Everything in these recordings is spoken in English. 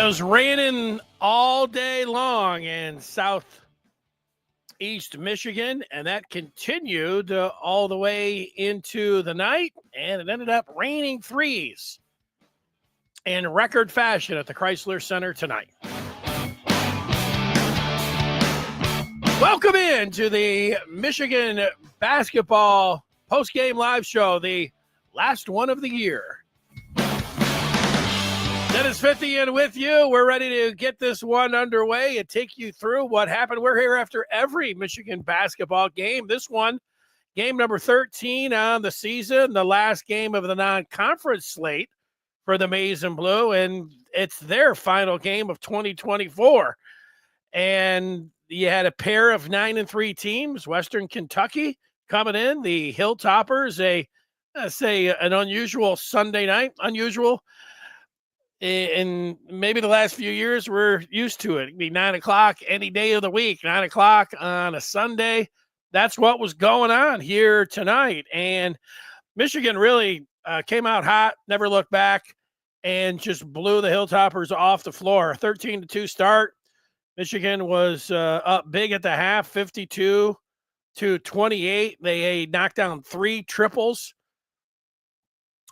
It was raining all day long in southeast Michigan, and that continued all the way into the night, and it ended up raining threes in record fashion at the Chrysler Center tonight. Welcome in to the Michigan basketball postgame live show, the last one of the year. Dennis 50 in with you. We're ready to get this one underway and take you through what happened. We're here after every Michigan basketball game. This one, game number 13 on the season, the last game of the non-conference slate for the Maize and Blue, and it's their final game of 2024. And you had a pair of 9-3 teams, Western Kentucky coming in, the Hilltoppers, an unusual Sunday night, unusual. In maybe the last few years, we're used to it. It'd be 9 o'clock any day of the week, 9 o'clock on a Sunday. That's what was going on here tonight. And Michigan really came out hot, never looked back, and just blew the Hilltoppers off the floor. 13-2 start. Michigan was up big at the half, 52-28. They knocked down 3 triples.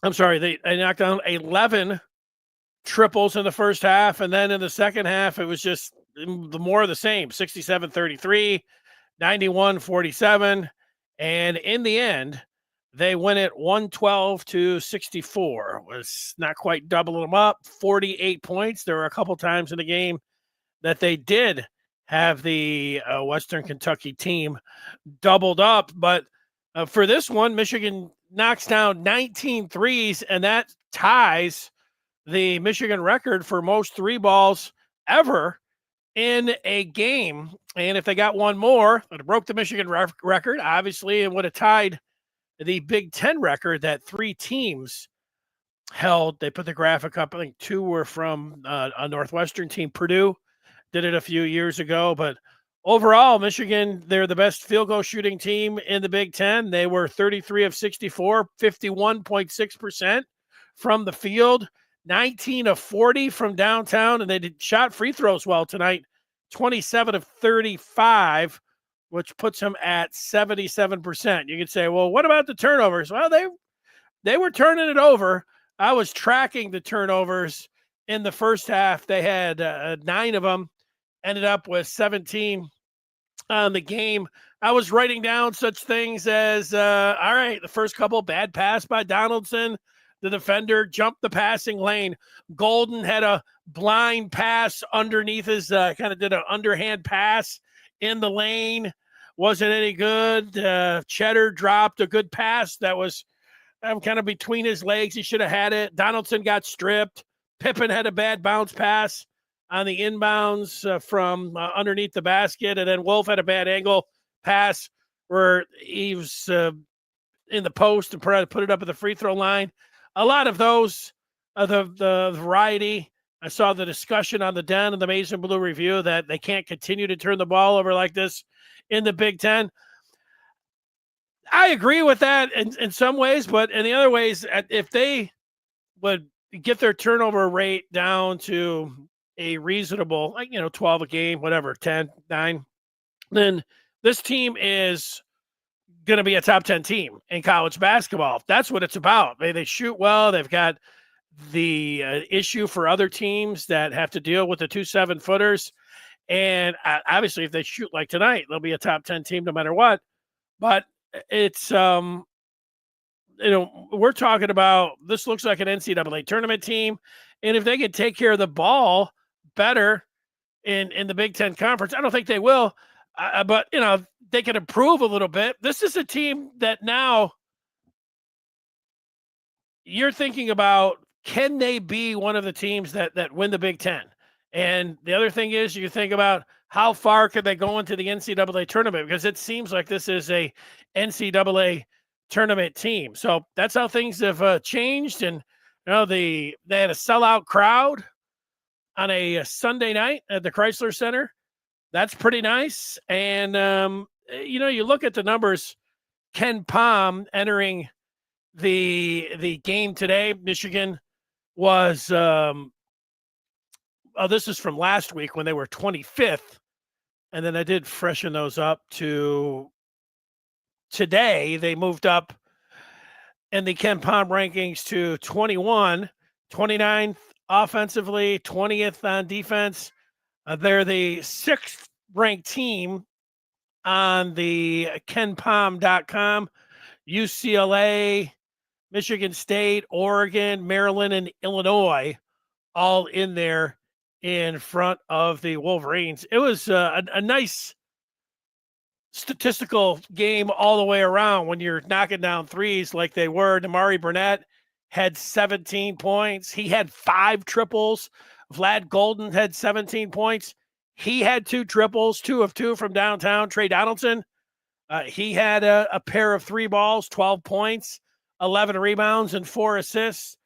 I'm sorry, they knocked down 11 triples in the first half, and then in the second half it was just the more of the same, 67-33, 91-47, and in the end they win it 112-64. Was not quite doubling them up, 48 points. There were a couple times in the game that they did have the Western Kentucky team doubled up, but for this one, Michigan knocks down 19 threes, and that ties the Michigan record for most 3 balls ever in a game. And if they got one more, it broke the Michigan record, obviously, and would have tied the Big Ten record that 3 teams held. They put the graphic up. I think 2 were from a Northwestern team. Purdue did it a few years ago. But overall, Michigan, they're the best field goal shooting team in the Big Ten. They were 33 of 64, 51.6% from the field. 19 of 40 from downtown, and they shot free throws well tonight, 27 of 35, which puts them at 77%. You could say, well, what about the turnovers? Well, they were turning it over. I was tracking the turnovers in the first half. They had 9 of them, ended up with 17 on the game. I was writing down such things as, all right, the first couple, bad pass by Donaldson. The defender jumped the passing lane. Golden had a blind pass underneath his, kind of did an underhand pass in the lane. Wasn't any good. Cheddar dropped a good pass that was kind of between his legs. He should have had it. Donaldson got stripped. Pippen had a bad bounce pass on the inbounds from underneath the basket. And then Wolf had a bad angle pass where he was in the post and put it up at the free throw line. A lot of those, the variety. I saw the discussion on the Den and the Maize and Blue Review that they can't continue to turn the ball over like this in the Big Ten. I agree with that in some ways, but in the other ways, if they would get their turnover rate down to a reasonable, 12 a game, whatever, 10, 9, then this team is going to be a top 10 team in college basketball. That's what it's about. They shoot well. They've got the issue for other teams that have to deal with the 2 7-footers. And obviously if they shoot like tonight, they'll be a top 10 team no matter what. But it's, we're talking about, this looks like an NCAA tournament team. And if they can take care of the ball better in the Big Ten Conference, I don't think they will. But, they can improve a little bit. This is a team that now you're thinking about, can they be one of the teams that win the Big Ten? And the other thing is you think about how far could they go into the NCAA tournament, because it seems like this is a NCAA tournament team. So that's how things have changed. And, they had a sellout crowd on a Sunday night at the Chrysler Center. That's pretty nice. And, you look at the numbers, Ken Pom entering the game today, Michigan was this is from last week when they were 25th. And then I did freshen those up to today. They moved up in the Ken Pom rankings to 21, 29th offensively, 20th on defense. They're the 6th ranked team on the kenpom.com. UCLA, Michigan State, Oregon, Maryland, and Illinois all in there in front of the Wolverines. It was a nice statistical game all the way around when you're knocking down threes like they were. Damari Burnett had 17 points. He had 5 triples. Vlad Golden had 17 points. He had 2 triples, 2 of 2 from downtown. Trey Donaldson, he had a pair of 3 balls, 12 points, 11 rebounds, and 4 assists.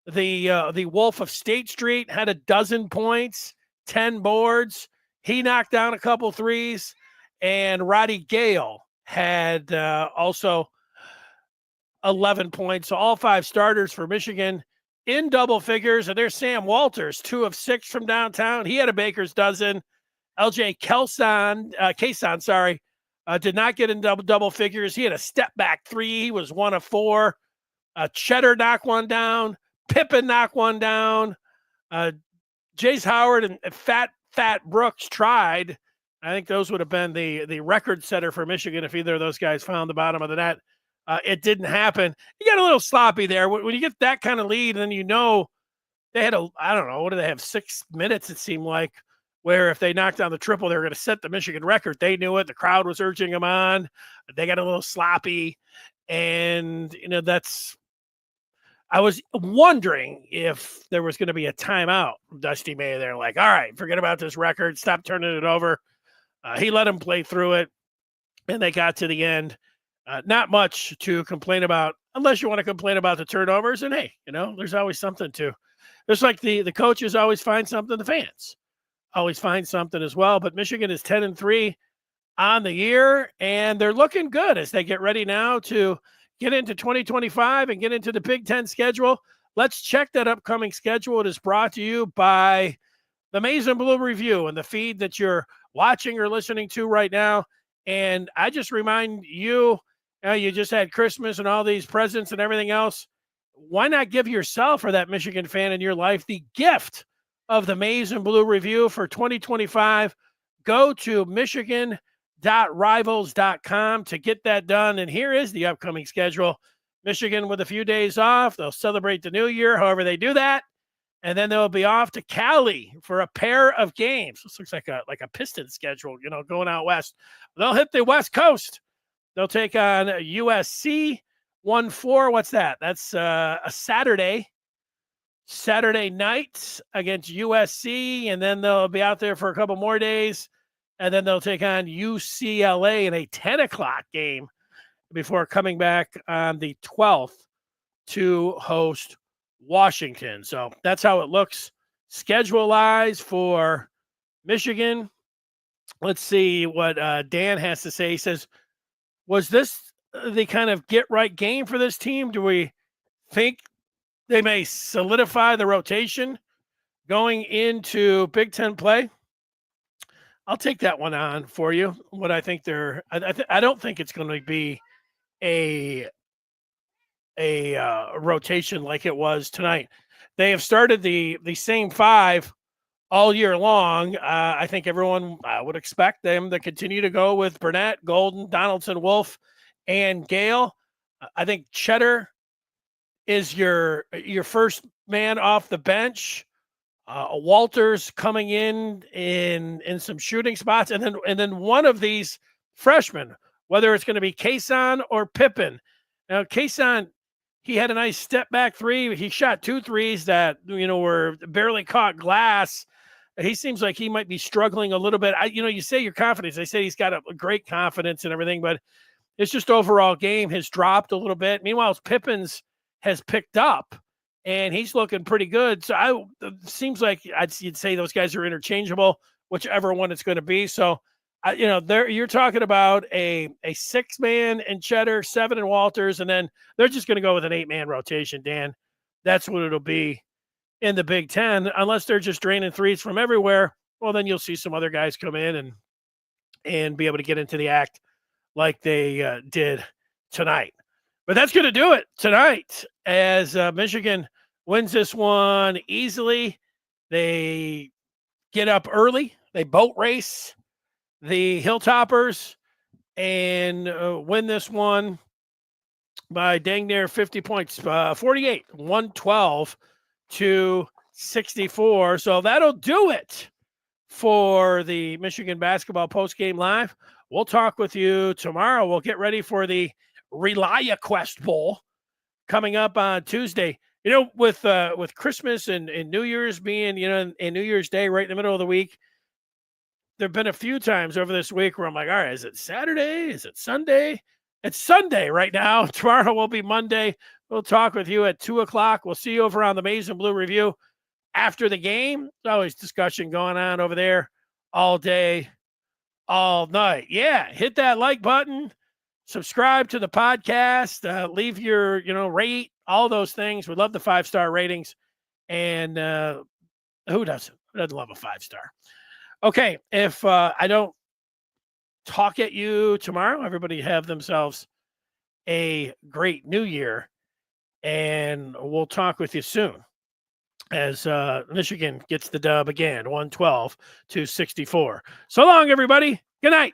The Wolf of State Street had a dozen points, 10 boards. He knocked down a couple threes. And Roddy Gale had also 11 points. So all 5 starters for Michigan in double figures. And there's Sam Walters, 2 of 6 from downtown. He had a baker's dozen. LJ Kason, did not get in double figures. He had a step back 3. He was 1 of 4. Cheddar knocked one down. Pippen knocked one down. Jace Howard and Fat Brooks tried. I think those would have been the record setter for Michigan if either of those guys found the bottom of the net. It didn't happen. You got a little sloppy there. When you get that kind of lead, and then they had I don't know, what do they have, 6 minutes it seemed like, where if they knocked down the triple, they were going to set the Michigan record. They knew it. The crowd was urging them on. They got a little sloppy. And, I was wondering if there was going to be a timeout from Dusty May there. Like, all right, forget about this record. Stop turning it over. He let him play through it, and they got to the end. Not much to complain about, unless you want to complain about the turnovers. And, hey, there's always something to. Just like the coaches always find something, the fans always find something as well. But Michigan is 10-3 on the year, and they're looking good as they get ready now to get into 2025 and get into the Big Ten schedule. Let's check that upcoming schedule. It is brought to you by the Maize and Blue Review and the feed that you're watching or listening to right now. And I just remind you, you just had Christmas and all these presents and everything else. Why not give yourself or that Michigan fan in your life the gift of the Maize and Blue Review for 2025? Go to michigan.rivals.com to get that done. And here is the upcoming schedule. Michigan with a few days off. They'll celebrate the new year, however they do that. And then they'll be off to Cali for a pair of games. This looks like a Pistons schedule, going out west. They'll hit the West Coast. They'll take on USC 1-4. What's that? That's a Saturday night against USC. And then they'll be out there for a couple more days. And then they'll take on UCLA in a 10 o'clock game before coming back on the 12th to host Washington. So that's how it looks schedule-wise for Michigan. Let's see what Dan has to say. He says, was this the kind of get-right game for this team? Do we think they may solidify the rotation going into Big Ten play? I'll take that one on for you. What I think I don't think it's going to be a rotation like it was tonight. They have started the same 5 all year long. I think everyone would expect them to continue to go with Burnett, Golden, Donaldson, Wolf, and Gale. I think Cheddar is your first man off the bench. Walters coming in some shooting spots, and then one of these freshmen, whether it's going to be Kason or Pippen. Now, Kason, he had a nice step back 3. He shot 2 threes that were barely caught glass. He seems like he might be struggling a little bit. You say your confidence. They say he's got a great confidence and everything, but it's just overall game has dropped a little bit. Meanwhile, Pippin's has picked up, and he's looking pretty good. So it seems like you'd say those guys are interchangeable, whichever one it's going to be. So, you're talking about a 6-man in Cheddar, 7 in Walters, and then they're just going to go with an 8-man rotation, Dan. That's what it'll be in the Big Ten, unless they're just draining threes from everywhere. Well, then you'll see some other guys come in and be able to get into the act like they did tonight. But that's going to do it tonight as Michigan wins this one easily. They get up early. They boat race the Hilltoppers and win this one by dang near 50 points, 48, 112 to 64. So that'll do it for the Michigan basketball postgame live. We'll talk with you tomorrow. We'll get ready for the ReliaQuest Bowl coming up on Tuesday. You know, with Christmas and New Year's being, and New Year's Day right in the middle of the week, there have been a few times over this week where I'm like, all right, is it Saturday? Is it Sunday? It's Sunday right now. Tomorrow will be Monday. We'll talk with you at 2:00. We'll see you over on the Maize and Blue Review after the game. There's always discussion going on over there all day, all night. Yeah, hit that like button. Subscribe to the podcast. Leave your, rate, all those things. We love the 5-star ratings. And who doesn't? Who doesn't love a 5-star? Okay, if I don't talk at you tomorrow, everybody have themselves a great new year. And we'll talk with you soon as Michigan gets the dub again, 112 to 64. So long, everybody. Good night.